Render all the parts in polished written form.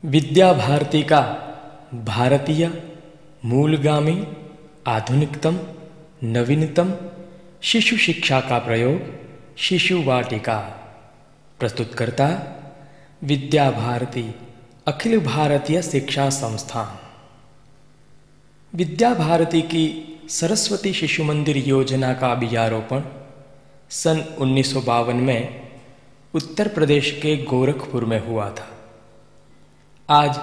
विद्या भारती का भारतीय मूलगामी आधुनिकतम नवीनतम शिशु शिक्षा का प्रयोग शिशु वाटिका। प्रस्तुतकर्ता विद्या भारती अखिल भारतीय शिक्षा संस्थान। विद्या भारती की सरस्वती शिशु मंदिर योजना का बीजारोपण सन 1952 में उत्तर प्रदेश के गोरखपुर में हुआ था। आज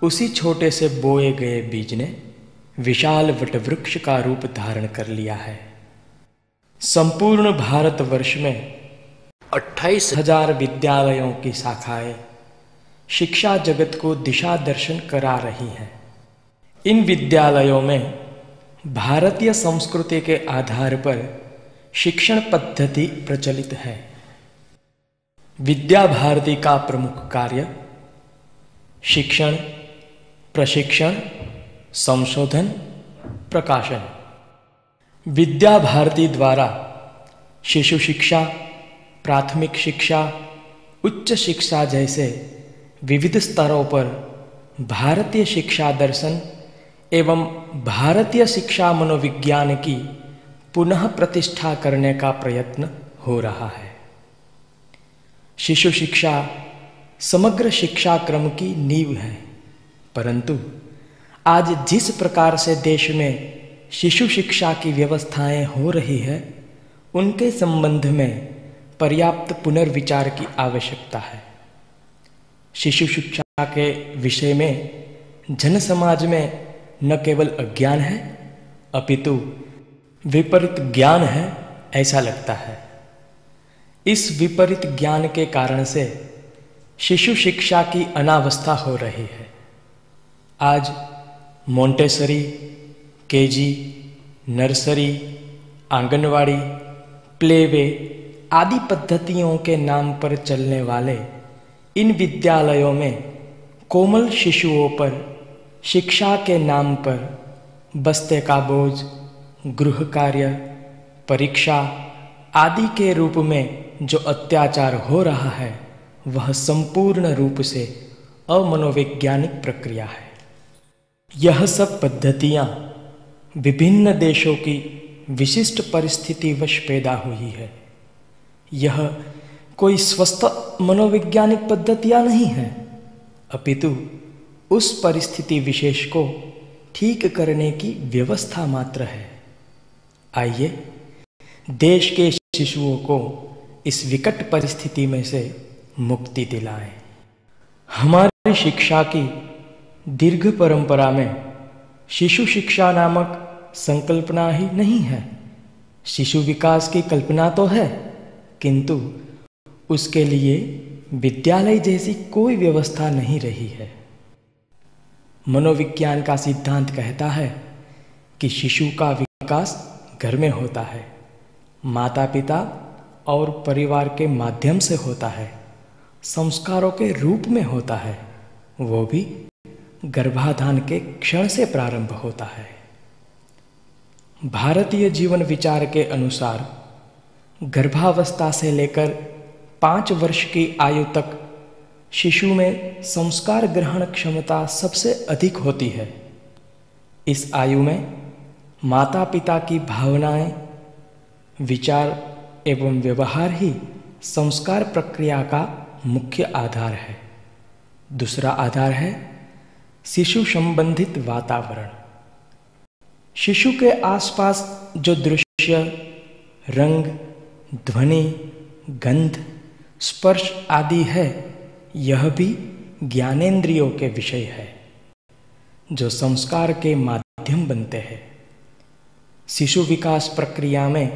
उसी छोटे से बोए गए बीज ने विशाल वटवृक्ष का रूप धारण कर लिया है। संपूर्ण भारतवर्ष में 28,000 विद्यालयों की शाखाएं शिक्षा जगत को दिशा दर्शन करा रही हैं। इन विद्यालयों में भारतीय संस्कृति के आधार पर शिक्षण पद्धति प्रचलित है। विद्या भारती का प्रमुख कार्य शिक्षण, प्रशिक्षण, संशोधन, प्रकाशन। विद्या भारती द्वारा शिशु शिक्षा, प्राथमिक शिक्षा, उच्च शिक्षा जैसे विविध स्तरों पर भारतीय शिक्षा दर्शन एवं भारतीय शिक्षा मनोविज्ञान की पुनः प्रतिष्ठा करने का प्रयत्न हो रहा है। शिशु शिक्षा समग्र शिक्षा क्रम की नींव है, परंतु आज जिस प्रकार से देश में शिशु शिक्षा की व्यवस्थाएं हो रही है, उनके संबंध में पर्याप्त पुनर्विचार की आवश्यकता है। शिशु शिक्षा के विषय में जन समाज में न केवल अज्ञान है, अपितु विपरीत ज्ञान है, ऐसा लगता है। इस विपरीत ज्ञान के कारण से शिशु शिक्षा की अनावस्था हो रही है। आज Montessori, KG, nursery, anganwadi, playway आदि पद्धतियों के नाम पर चलने वाले इन विद्यालयों में कोमल शिशुओं पर शिक्षा के नाम पर बस्ते का बोझ, गृह कार्य, परीक्षा आदि के रूप में जो अत्याचार हो रहा है, वह संपूर्ण रूप से अमनोवैज्ञानिक प्रक्रिया है। यह सब पद्धतियां विभिन्न देशों की विशिष्ट परिस्थितिवश पैदा हुई है। यह कोई स्वस्थ मनोवैज्ञानिक पद्धतियां नहीं है, अपितु उस परिस्थिति विशेष को ठीक करने की व्यवस्था मात्र है। आइए देश के शिशुओं को इस विकट परिस्थिति में से मुक्ति दिलाएं। हमारी शिक्षा की दीर्घ परंपरा में शिशु शिक्षा नामक संकल्पना ही नहीं है। शिशु विकास की कल्पना तो है, किंतु उसके लिए विद्यालय जैसी कोई व्यवस्था नहीं रही है। मनोविज्ञान का सिद्धांत कहता है कि शिशु का विकास घर में होता है, माता पिता और परिवार के माध्यम से होता है, संस्कारों के रूप में होता है, वो भी गर्भाधान के क्षण से प्रारंभ होता है। भारतीय जीवन विचार के अनुसार गर्भावस्था से लेकर 5 वर्ष की आयु तक शिशु में संस्कार ग्रहण क्षमता सबसे अधिक होती है। इस आयु में माता पिता की भावनाएं, विचार एवं व्यवहार ही संस्कार प्रक्रिया का मुख्य आधार है। दूसरा आधार है शिशु संबंधित वातावरण। शिशु के आसपास जो दृश्य, रंग, ध्वनि, गंध, स्पर्श आदि है, यह भी ज्ञानेंद्रियों के विषय है, जो संस्कार के माध्यम बनते हैं। शिशु विकास प्रक्रिया में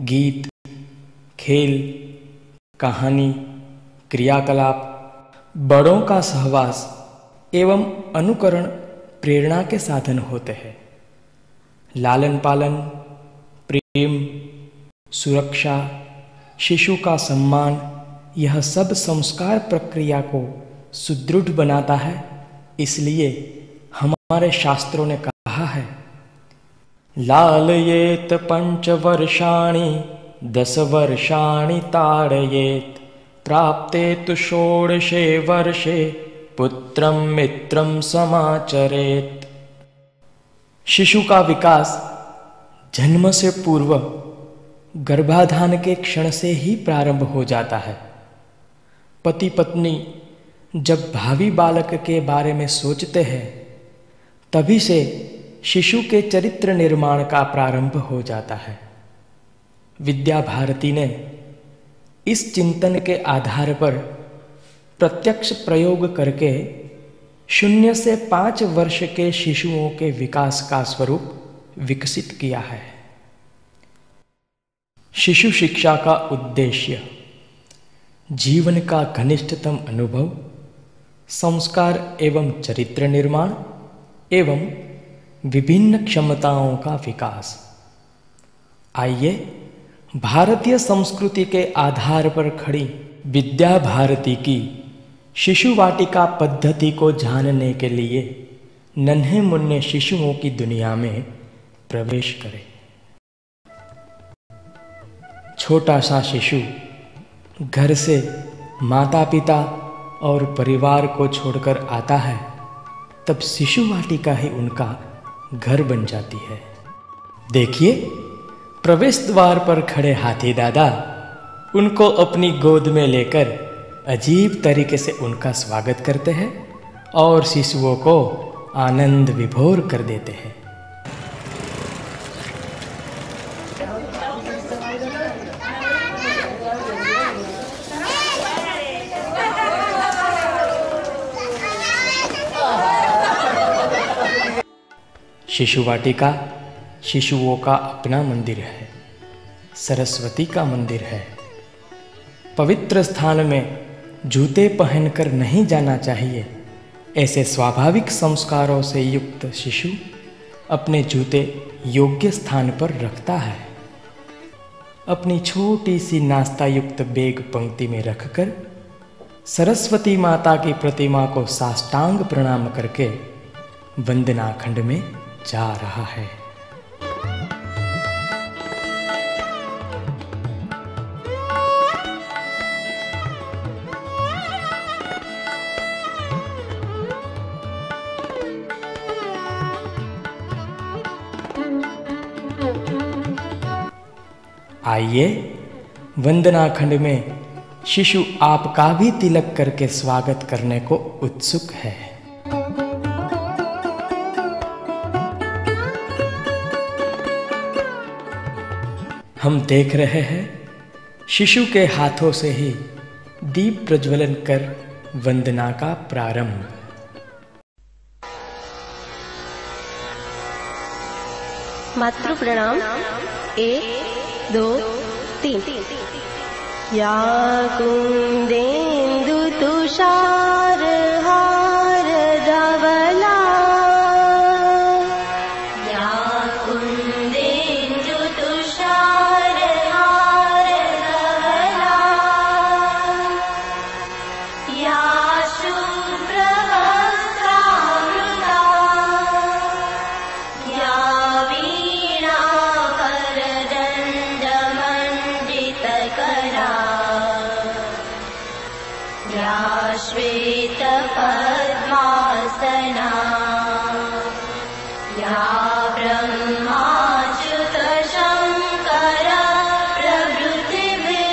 गीत, खेल, कहानी, क्रियाकलाप, बड़ों का सहवास एवं अनुकरण प्रेरणा के साधन होते हैं। लालन पालन, प्रेम, सुरक्षा, शिशु का सम्मान, यह सब संस्कार प्रक्रिया को सुदृढ़ बनाता है। इसलिए हमारे शास्त्रों ने कहा है, लालयेत 5 वर्षाणि 10 वर्षाणि ताड़येत प्राप्ते तु 16 वर्षे पुत्रं मित्रं समाचरेत्। शिशु का विकास जन्म से पूर्व गर्भाधान के क्षण से ही प्रारंभ हो जाता है। पति पत्नी जब भावी बालक के बारे में सोचते हैं, तभी से शिशु के चरित्र निर्माण का प्रारंभ हो जाता है। विद्या भारती ने इस चिंतन के आधार पर प्रत्यक्ष प्रयोग करके 0 से 5 वर्ष के शिशुओं के विकास का स्वरूप विकसित किया है। शिशु शिक्षा का उद्देश्य जीवन का घनिष्ठतम अनुभव, संस्कार एवं चरित्र निर्माण एवं विभिन्न क्षमताओं का विकास। आइए भारतीय संस्कृति के आधार पर खड़ी विद्या भारती की शिशु वाटिका पद्धति को जानने के लिए नन्हे मुन्ने शिशुओं की दुनिया में प्रवेश करें। छोटा सा शिशु घर से माता पिता और परिवार को छोड़कर आता है, तब शिशु वाटिका ही उनका घर बन जाती है। देखिए, प्रवेश द्वार पर खड़े हाथी दादा उनको अपनी गोद में लेकर अजीब तरीके से उनका स्वागत करते हैं और शिशुओं को आनंद विभोर कर देते हैं। शिशु वाटिका शिशुओं का अपना मंदिर है, सरस्वती का मंदिर है। पवित्र स्थान में जूते पहनकर नहीं जाना चाहिए। ऐसे स्वाभाविक संस्कारों से युक्त शिशु अपने जूते योग्य स्थान पर रखता है। अपनी छोटी सी नाश्ता युक्त बेग पंक्ति में रखकर सरस्वती माता की प्रतिमा को साष्टांग प्रणाम करके वंदना खंड में जा रहा है। आइए, वंदना खंड में शिशु आपका भी तिलक करके स्वागत करने को उत्सुक है। हम देख रहे हैं शिशु के हाथों से ही दीप प्रज्वलन कर वंदना का प्रारंभ। मातृ प्रणाम 1 2 3। या कुंदेन्दु तुषार हार धवला, या कुंदेन्दु तुषार हार धवला, या शुभ्र वस्त्रावृता, या वीणा करदण्ड मण्डितकरा, या श्वेत पद्मासना, या ब्रह्माच्युत शङ्कर प्रभृतिभिः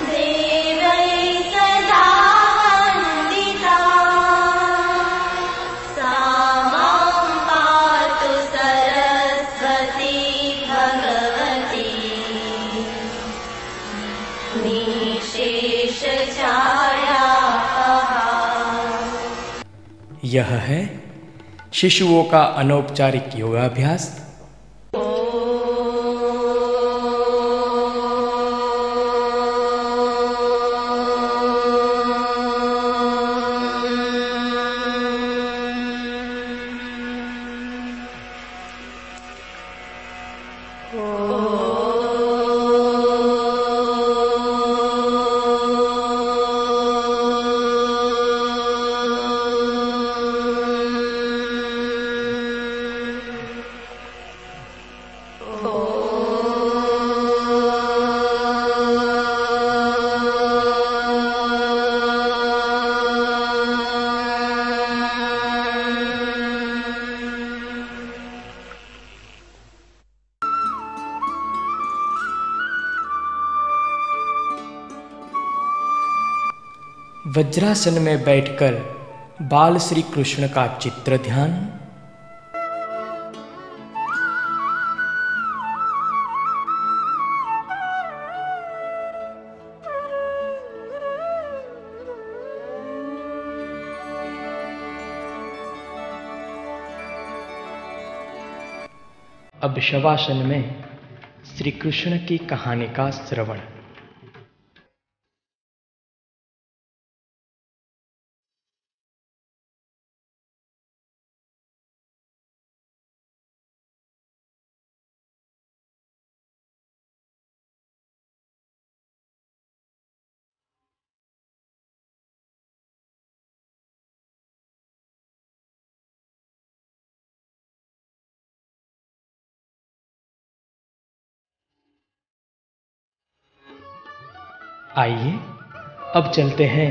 देवैः सदा वन्दिता, सा मां पातु सरस्वती भगवती निशेष छाया। यह है शिशुओं का अनौपचारिक योगाभ्यास। वज्रासन में बैठकर बाल श्री कृष्ण का चित्र ध्यान। अब शवासन में श्री कृष्ण की कहानी का श्रवण। आइए अब चलते हैं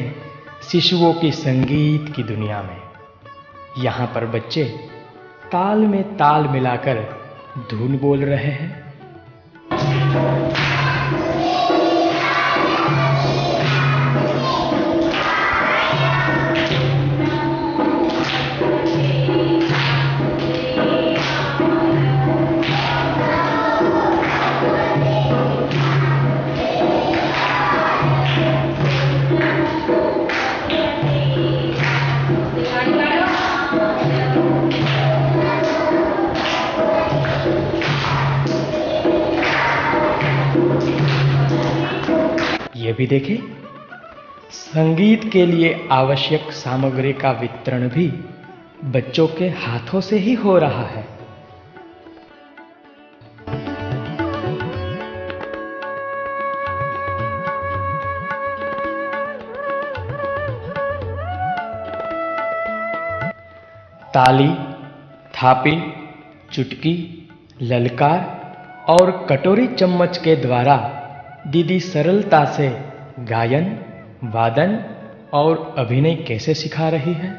शिशुओं की संगीत की दुनिया में। यहाँ पर बच्चे ताल में ताल मिलाकर धुन बोल रहे हैं। ये भी देखें, संगीत के लिए आवश्यक सामग्री का वितरण भी बच्चों के हाथों से ही हो रहा है। ताली, थापी, चुटकी, ललकार और कटोरी चम्मच के द्वारा दीदी सरलता से गायन, वादन और अभिनय कैसे सिखा रही है।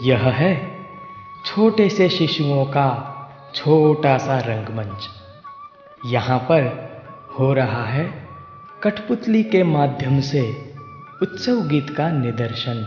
यह है छोटे से शिशुओं का छोटा सा रंगमंच। यहाँ पर हो रहा है कठपुतली के माध्यम से उत्सव गीत का निदर्शन।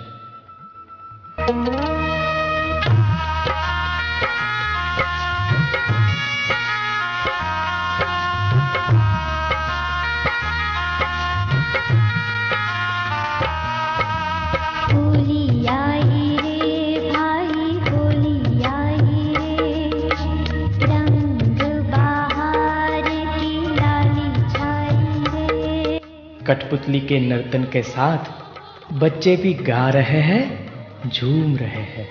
कठपुतली के नर्तन के साथ बच्चे भी गा रहे हैं, झूम रहे हैं।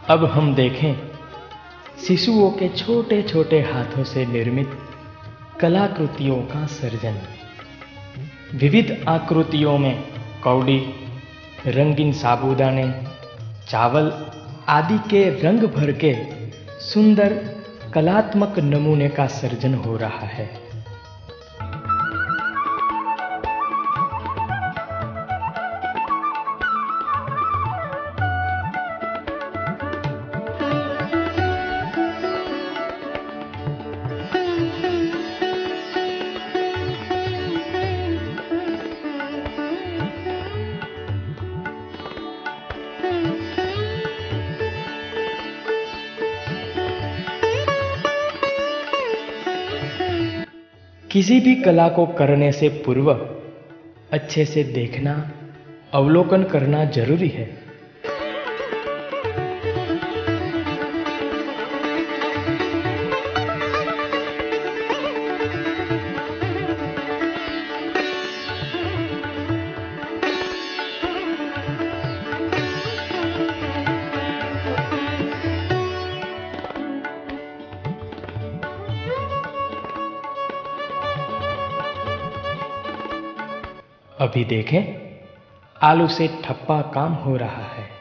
अब हम देखें शिशुओं के छोटे छोटे हाथों से निर्मित कलाकृतियों का सर्जन। विविध आकृतियों में कौड़ी, रंगीन साबूदाने, चावल आदि के रंग भर के सुंदर कलात्मक नमूने का सर्जन हो रहा है। किसी भी कला को करने से पूर्व अच्छे से देखना, अवलोकन करना जरूरी है। अभी देखें, आलू से ठप्पा काम हो रहा है।